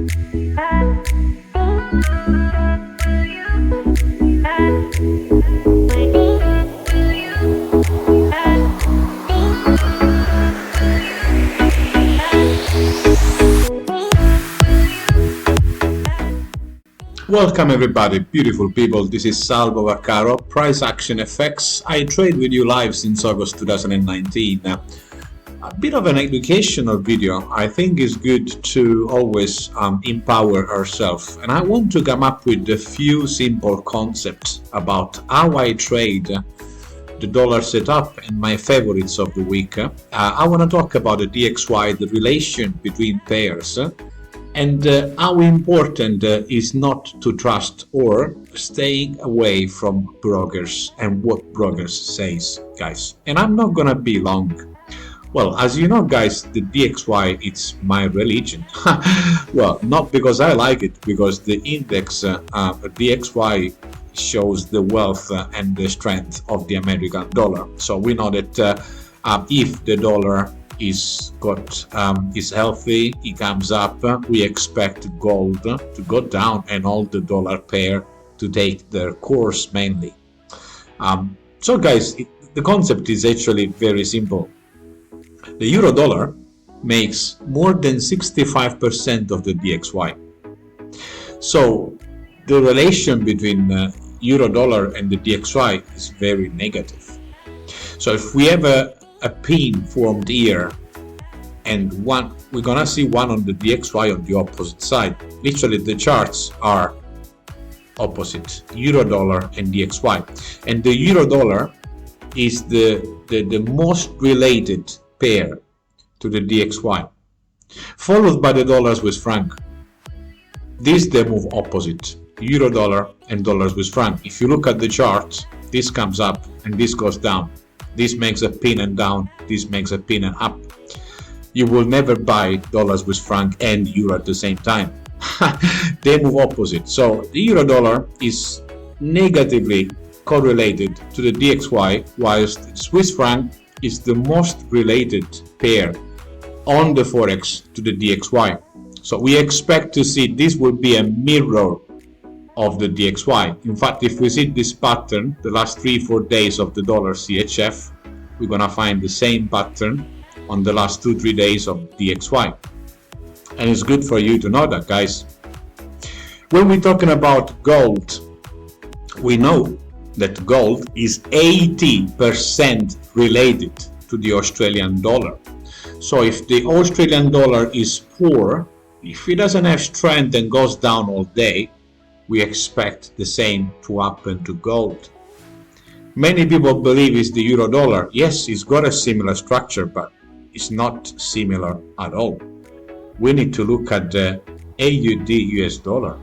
Welcome everybody, beautiful people. This is Salvo Vaccaro, PriceAction FX. I trade with you live since August 2019. A bit of an educational video. I think is good to always empower ourselves. And I want to come up with a few simple concepts about how I trade the dollar setup and my favorites of the week. I want to talk about the DXY, the relation between pairs. And how important is not to trust or staying away from brokers and what brokers says, guys. And I'm not gonna be long. Well, as you know, guys, the DXY, it's my religion. Well, not because I like it, because the index DXY shows the wealth and the strength of the American dollar. So we know that if the dollar is healthy, it comes up, we expect gold to go down and all the dollar pair to take their course mainly. So guys, the concept is actually very simple. The euro dollar makes more than 65% of the DXY. So the relation between euro dollar and the DXY is very negative. So if we have a pin formed here and one, we're gonna see one on the DXY on the opposite side. Literally the charts are opposite, euro dollar and DXY, and the euro dollar is the most related pair to the DXY, followed by the dollar Swiss franc. These they move opposite, euro dollar and dollar Swiss franc. If you look at the chart, this comes up and this goes down. This makes a pin and down, this makes a pin and up. You will never buy dollar Swiss franc and euro at the same time. They move opposite. So the euro dollar is negatively correlated to the DXY, whilst the Swiss franc is the most related pair on the Forex to the DXY. So we expect to see this will be a mirror of the DXY. In fact, if we see this pattern, the last 3-4 days of the dollar CHF, we're gonna find the same pattern on the last 2-3 days of DXY. And it's good for you to know that, guys. When we're talking about gold, we know that gold is 80% related to the Australian dollar. So if the Australian dollar is poor, if it doesn't have strength and goes down all day, we expect the same to happen to gold. Many people believe it's the euro dollar. Yes, it's got a similar structure, but it's not similar at all. We need to look at the AUD US dollar.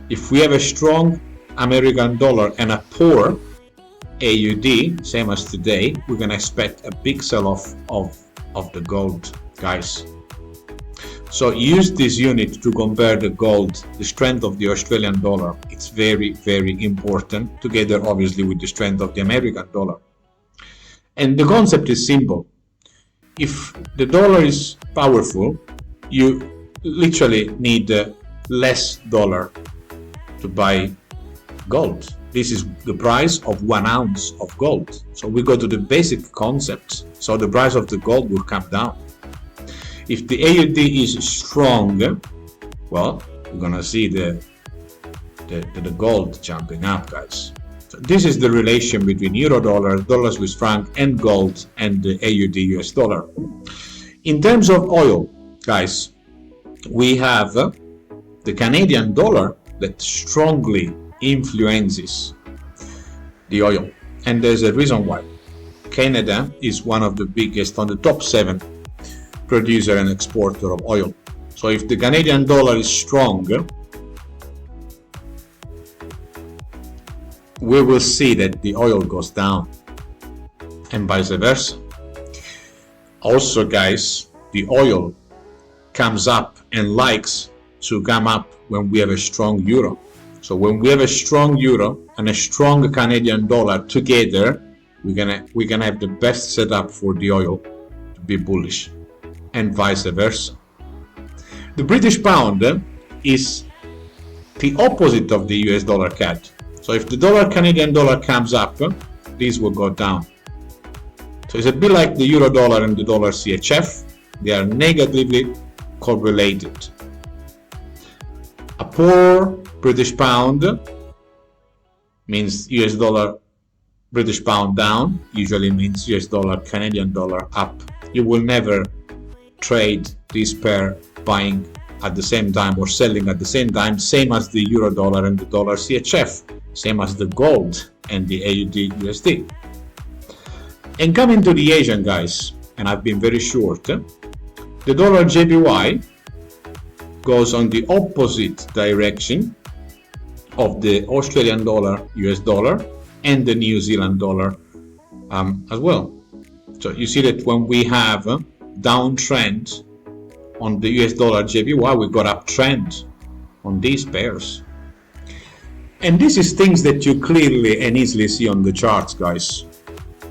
If we have a strong American dollar and a poor AUD, same as today, we're gonna expect a big sell-off of the gold, guys. So use this unit to compare the gold, the strength of the Australian dollar. It's very, very important, together obviously with the strength of the American dollar. And the concept is simple. If the dollar is powerful, you literally need less dollar to buy gold. This is the price of 1 ounce of gold. So we go to the basic concept. So the price of the gold will come down. If the AUD is strong, well, we're gonna see the gold jumping up, guys. So this is the relation between euro dollar, dollar Swiss franc, and gold, and the AUD US dollar. In terms of oil, guys, we have the Canadian dollar that strongly influences the oil, and there's a reason why. Canada is one of the biggest, on the top 7 producer and exporter of oil. So if the Canadian dollar is strong, we will see that the oil goes down, and vice versa. Also, guys, the oil comes up and likes to come up when we have a strong euro. So when we have a strong euro and a strong Canadian dollar together, we're gonna have the best setup for the oil to be bullish, and vice versa. The British pound is the opposite of the US dollar CAD. So if the dollar Canadian dollar comes up, these will go down. So it's a bit like the euro dollar and the dollar CHF. They are negatively correlated. A poor British pound means US dollar British pound down, usually means US dollar Canadian dollar up. You will never trade this pair buying at the same time or selling at the same time, same as the euro dollar and the dollar CHF, same as the gold and the AUD USD. And coming to the Asian guys, and I've been very short, the dollar JPY goes on the opposite direction of the Australian dollar, US dollar, and the New Zealand dollar as well. So you see that when we have a downtrend on the US dollar JPY, we got uptrend on these pairs. And this is things that you clearly and easily see on the charts, guys.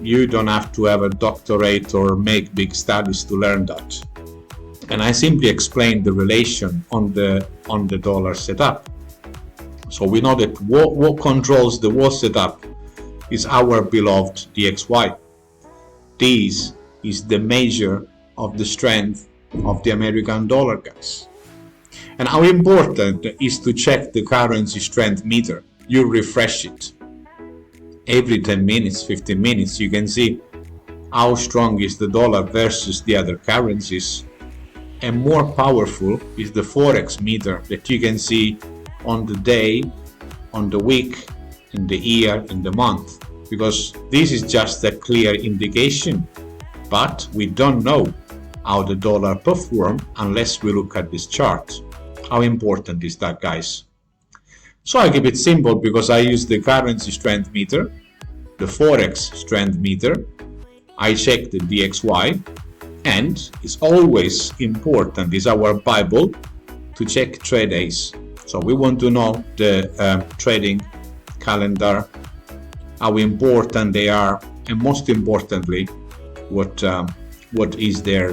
You don't have to have a doctorate or make big studies to learn that. And I simply explained the relation on the dollar setup. So we know that what controls the war setup is our beloved DXY. This is the measure of the strength of the American dollar, guys. And how important is to check the currency strength meter. You refresh it every 10 minutes, 15 minutes. You can see how strong is the dollar versus the other currencies. And more powerful is the Forex meter that you can see on the day, on the week, in the year, in the month. Because this is just a clear indication. But we don't know how the dollar perform unless we look at this chart. How important is that, guys? So I keep it simple because I use the currency strength meter, the Forex strength meter, I check the DXY, and it's always important, is our Bible, to check trade days. So we want to know the trading calendar, how important they are, and most importantly, what is their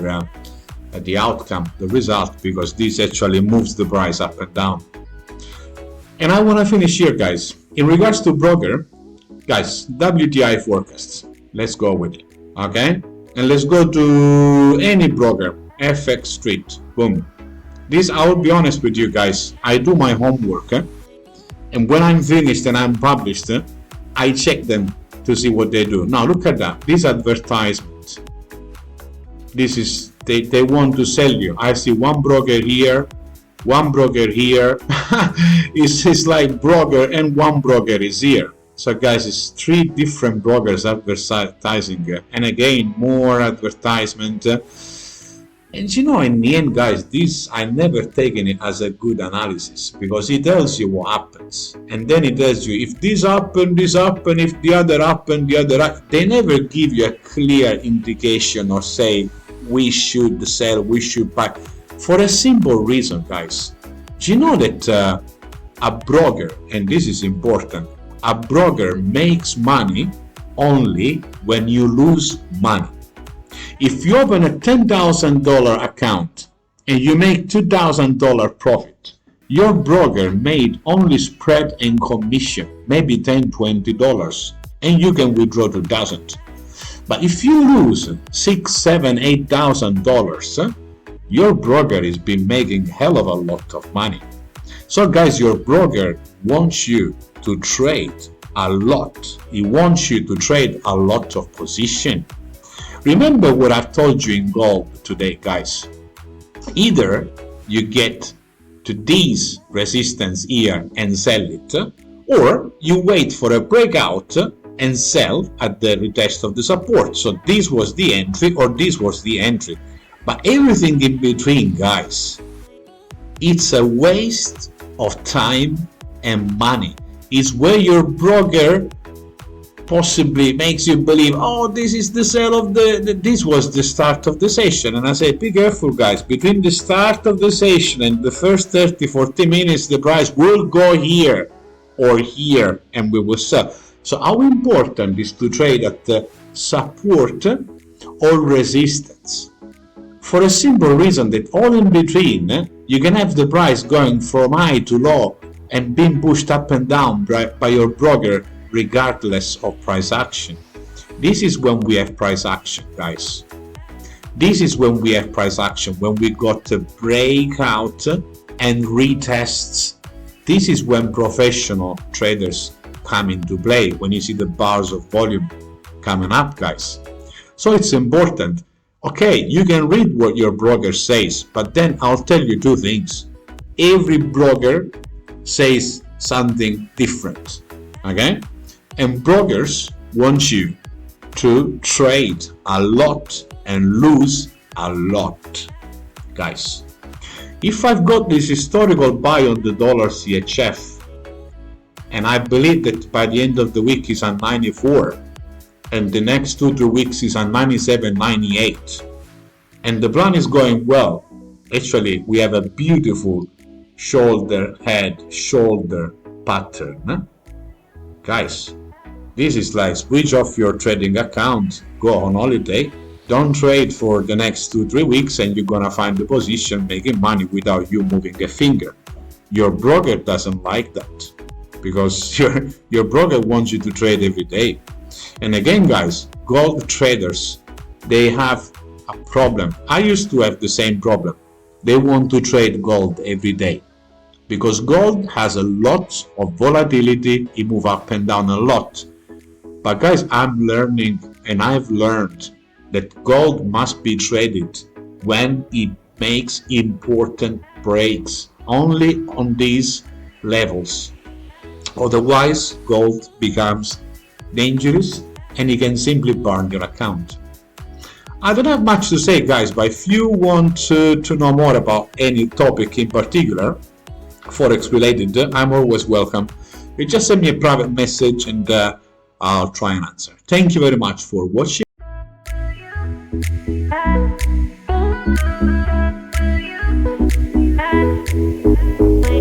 the outcome, the result, because this actually moves the price up and down. And I want to finish here, guys. In regards to broker, guys, WTI forecasts. Let's go with it, okay? And let's go to any broker, FX Street, boom. This, I will be honest with you guys, I do my homework, and when I'm finished and I'm published, I check them to see what they do. Now look at that, this advertisement. This is, they want to sell you. I see one broker here, one broker here. It's like broker and one broker is here. So guys, it's 3 different brokers advertising, and again more advertisement. And you know, in the end, guys, this I never taken it as a good analysis, because it tells you what happens, and then it tells you if this happened, if the other happened, the other. They never give you a clear indication or say we should sell, we should buy, for a simple reason, guys. Do you know that a broker, and this is important, a broker makes money only when you lose money. If you open a $10,000 account and you make $2,000 profit, your broker made only spread and commission, maybe $10, $20, and you can withdraw $2,000. But if you lose $6,000, $7,000, $8,000, your broker has been making hell of a lot of money. So guys, your broker wants you to trade a lot. He wants you to trade a lot of position. Remember what I've told you in gold today, guys. Either you get to this resistance here and sell it, or you wait for a breakout and sell at the retest of the support. So this was the entry, or this was the entry. But everything in between, guys, it's a waste of time and money. It's where your broker possibly makes you believe, oh, this is the sale of this was the start of the session. And I say, be careful, guys. Between the start of the session and the first 30-40 minutes, the price will go here or here and we will sell. So how important is to trade at the support or resistance? For a simple reason that all in between, You can have the price going from high to low and being pushed up and down by your broker regardless of price action. This is when we have price action, guys. This is when we have price action, when we got a breakout and retests. This is when professional traders come into play, when you see the bars of volume coming up, guys. So it's important. Okay, you can read what your broker says, but then I'll tell you two things. Every broker says something different, okay? And brokers want you to trade a lot and lose a lot, guys. If I've got this historical buy on the dollar CHF, and I believe that by the end of the week is at 94, and the next 2-3 weeks is at 97, 98, and the plan is going well. Actually, we have a beautiful shoulder pattern, guys. This is like switch off your trading account, go on holiday, don't trade for the next 2-3 weeks, and you're gonna find the position making money without you moving a finger. Your broker doesn't like that, because your broker wants you to trade every day. And again, guys, gold traders, they have a problem. I used to have the same problem. They want to trade gold every day because gold has a lot of volatility. It moves up and down a lot. But guys, I'm learning, and I've learned that gold must be traded when it makes important breaks, only on these levels. Otherwise, gold becomes dangerous and you can simply burn your account. I don't have much to say, guys, but if you want to know more about any topic in particular, Forex related, I'm always welcome. You just send me a private message and I'll try and answer. Thank you very much for watching. Wait.